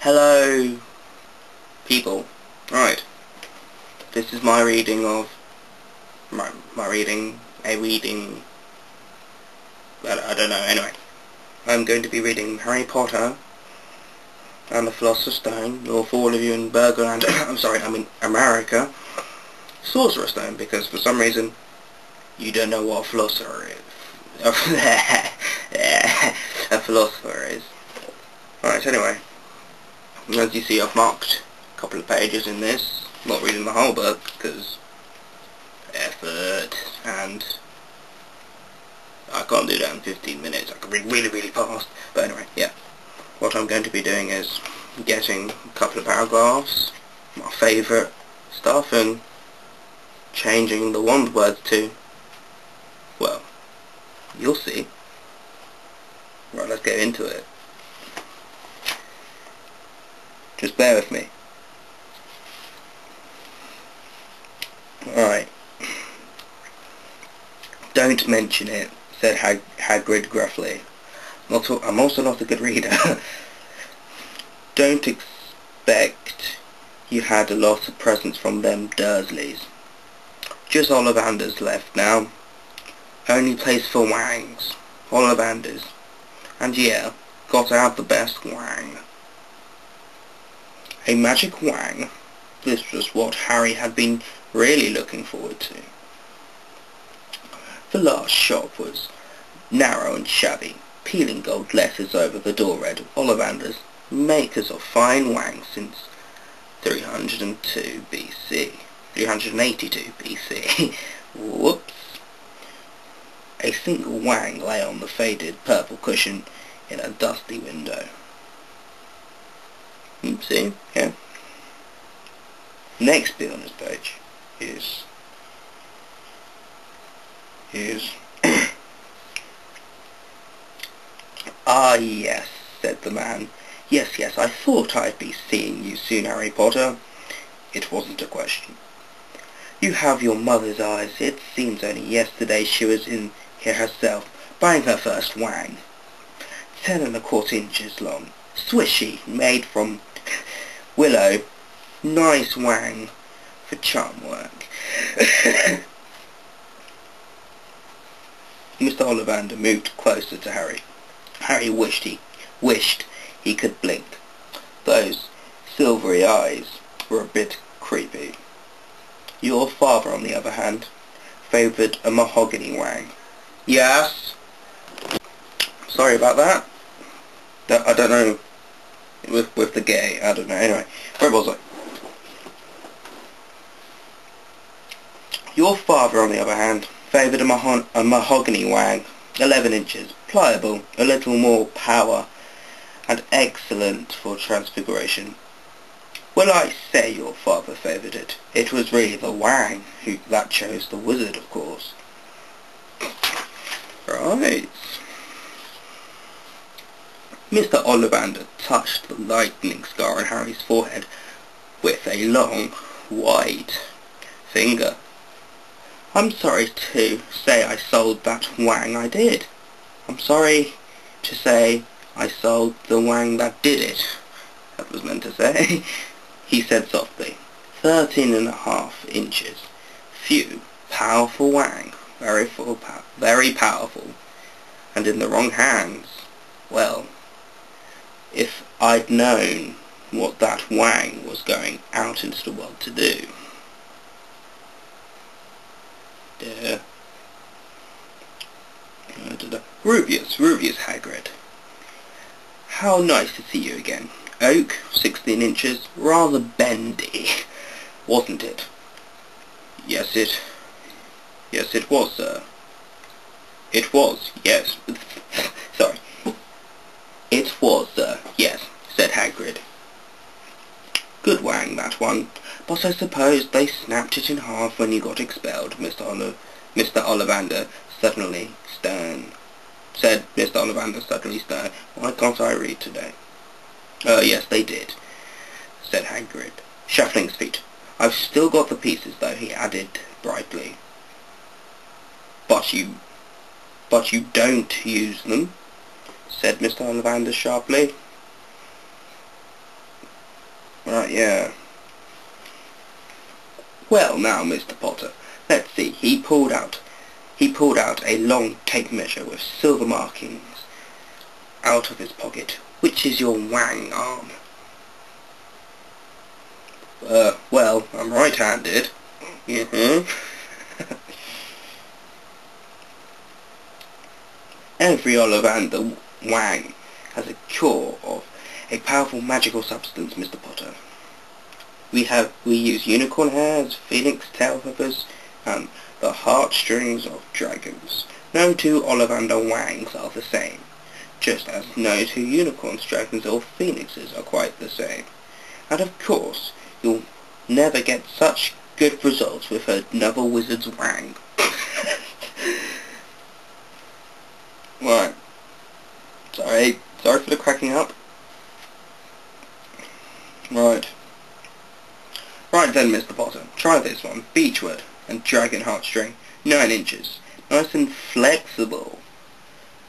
Hello, people. Right, this is my reading of a reading. I don't know. Anyway, I'm going to be reading Harry Potter and the Philosopher's Stone, or for all of you in Burgerland, I'm in America, Sorcerer's Stone, because for some reason you don't know what a philosopher is. A philosopher is. Right, anyway, as you see, I've marked a couple of pages in this. I'm not reading the whole book because effort, and I can't do that in 15 minutes. I can read really fast. But anyway, yeah. What I'm going to be doing is getting a couple of paragraphs, my favourite stuff, and changing the wand words to, well, you'll see. Right, let's get into it. Just bear with me. Alright. Don't mention it, said Hagrid gruffly. I'm also not a good reader. Don't expect you had a lot of presents from them Dursleys. Just Ollivanders left now. Only place for Wangs. Ollivanders. And yeah, gotta have the best Wang. A magic Wang. This was what Harry had been really looking forward to. The last shop was narrow and shabby. Peeling gold letters over the door read, Ollivanders, makers of fine Wangs since 302 BC. 382 BC. Whoops. A single Wang lay on the faded purple cushion in a dusty window. See? Yeah. Next bit on this page is Ah, yes, said the man. Yes, I thought I'd be seeing you soon, Harry Potter. It wasn't a question. You have your mother's eyes. It seems only yesterday she was in here herself, buying her first Wang. 10¼ inches long, swishy, made from willow. Nice Wang for charm work. Mr. Ollivander moved closer to Harry. Harry wished he could blink. Those silvery eyes were a bit creepy. Your father, on the other hand, favoured a mahogany Wang. Yes? Sorry about that. I don't know. With the gay, I don't know. Anyway, where was I? Your father, on the other hand, favoured a mahogany Wang, 11 inches, pliable, a little more power, and excellent for transfiguration. Well, I say your father favoured it. It was really the Wang that chose the wizard, of course. Right. Mr. Ollivander touched the lightning scar on Harry's forehead with a long, white finger. I'm sorry to say I sold that Wang I did. I'm sorry to say I sold the Wang that did it. That was meant to say. He said softly. 13½ inches. Phew. Powerful Wang. Very powerful. And in the wrong hands. Well, if I'd known what that Wang was going out into the world to do. Rubius Hagrid. How nice to see you again. Oak, 16 inches, rather bendy, wasn't it? Yes, it was, sir. It was, yes. Sorry. It was, sir, yes, said Hagrid. Good Wang, that one. But I suppose they snapped it in half when you got expelled, Mr. Ollivander, suddenly stern. Said Mr. Ollivander, suddenly stern. Why can't I read today? Yes, they did, said Hagrid, shuffling his feet. I've still got the pieces, though, he added brightly. But you don't use them, said Mr. Ollivander sharply. yeah. Well now, Mr. Potter, let's see, he pulled out a long tape measure with silver markings out of his pocket. Which is your wang arm? Well, I'm right-handed. Every Ollivander wang has a cure of a powerful magical substance, Mr. Potter. We use unicorn hairs, phoenix tail feathers, and the heartstrings of dragons. No two Ollivander wangs are the same, just as no two unicorns, dragons, or phoenixes are quite the same. And of course, you'll never get such good results with another wizard's wang. Right. Sorry for the cracking up. Right. Right then, Mr. Potter, try this one. Beechwood and dragon heartstring, 9 inches. Nice and flexible.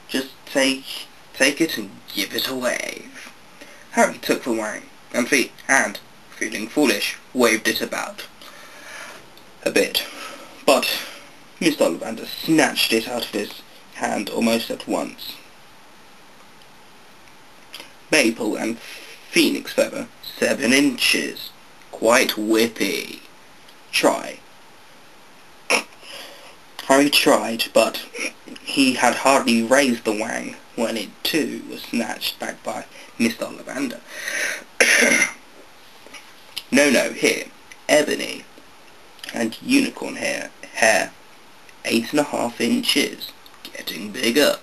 Just take it and give it a wave. Harry took the wang, and feeling foolish, waved it about a bit. But Mr. Ollivander snatched it out of his hand almost at once. Maple and phoenix feather, 7 inches. Quite whippy. Try. Harry tried, but he had hardly raised the wang when it too was snatched back by Mr. Ollivander. No, here, ebony and unicorn hair, 8.5 inches, getting bigger.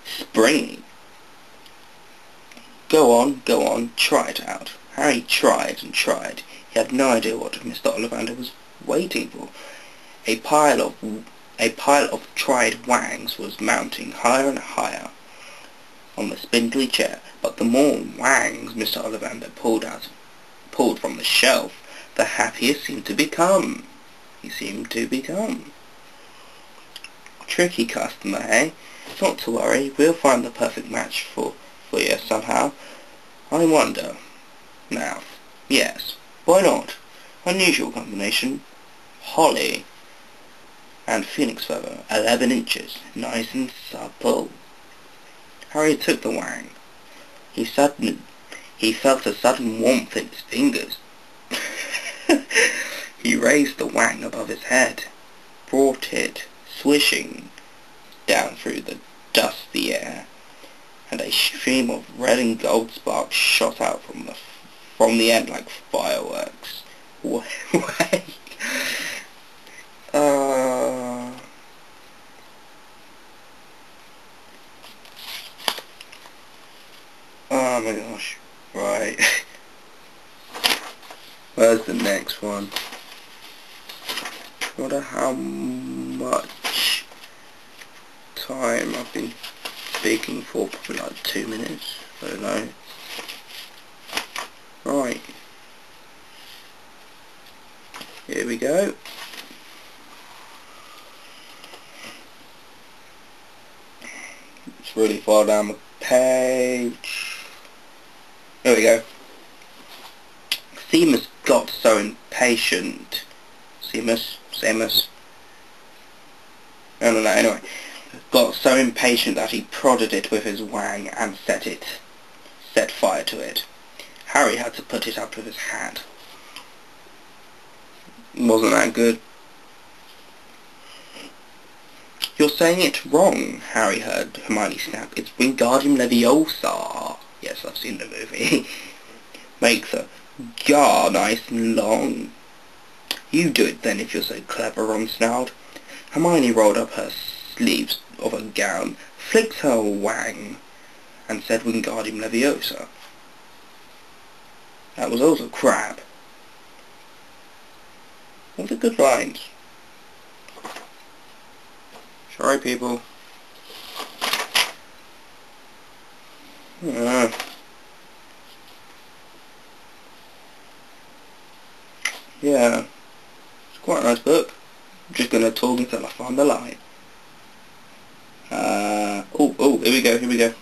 Springy. Go on, try it out. Harry tried and tried. He had no idea what Mr. Ollivander was waiting for. A pile of tried wangs was mounting higher and higher on the spindly chair, but the more wangs Mr. Ollivander pulled from the shelf, the happier he seemed to become. Tricky customer, eh? Not to worry, we'll find the perfect match for you somehow. I wonder. Now, yes, why not? Unusual combination. Holly and phoenix feather, 11 inches, nice and supple. Harry took the wang. He felt a sudden warmth in his fingers. He raised the wang above his head, brought it swishing down through the dusty air, and a stream of red and gold sparks shot out from the end like fireworks. Wait. Oh my gosh. Right. Where's the next one? I wonder how much time I've been speaking for. Probably like 2 minutes. I don't know. Right. Here we go. It's really far down the page. There we go. Seamus got so impatient. Seamus. No, anyway. Got so impatient that he prodded it with his wang and set fire to it. Harry had to put it out with his hand. Wasn't that good? You're saying it wrong, Harry heard Hermione snap. It's Wingardium Leviosa. Yes, I've seen the movie. Make the gar nice and long. You do it then if you're so clever, Ron snarled. Hermione rolled up her sleeves of her gown, flicked her wang, and said Wingardium Leviosa. That was also crap. What are good lines? Sorry, people. Yeah, it's quite a nice book. I'm just going to talk until I find the line. Here we go.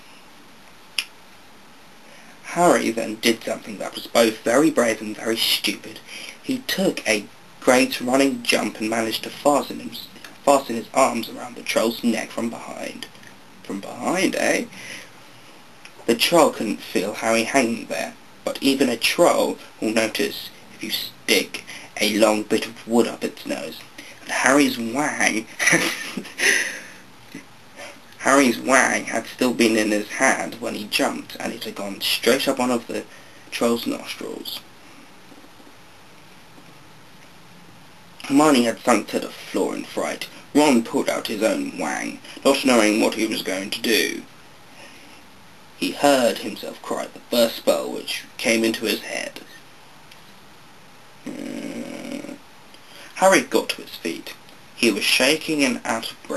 Harry then did something that was both very brave and very stupid. He took a great running jump and managed to fasten his arms around the troll's neck from behind. From behind, eh? The troll couldn't feel Harry hanging there, but even a troll will notice if you stick a long bit of wood up its nose. And Harry's wang had still been in his hand when he jumped, and it had gone straight up one of the troll's nostrils. Hermione had sunk to the floor in fright. Ron pulled out his own wang, not knowing what he was going to do. He heard himself cry the first spell which came into his head. Harry got to his feet. He was shaking and out of breath.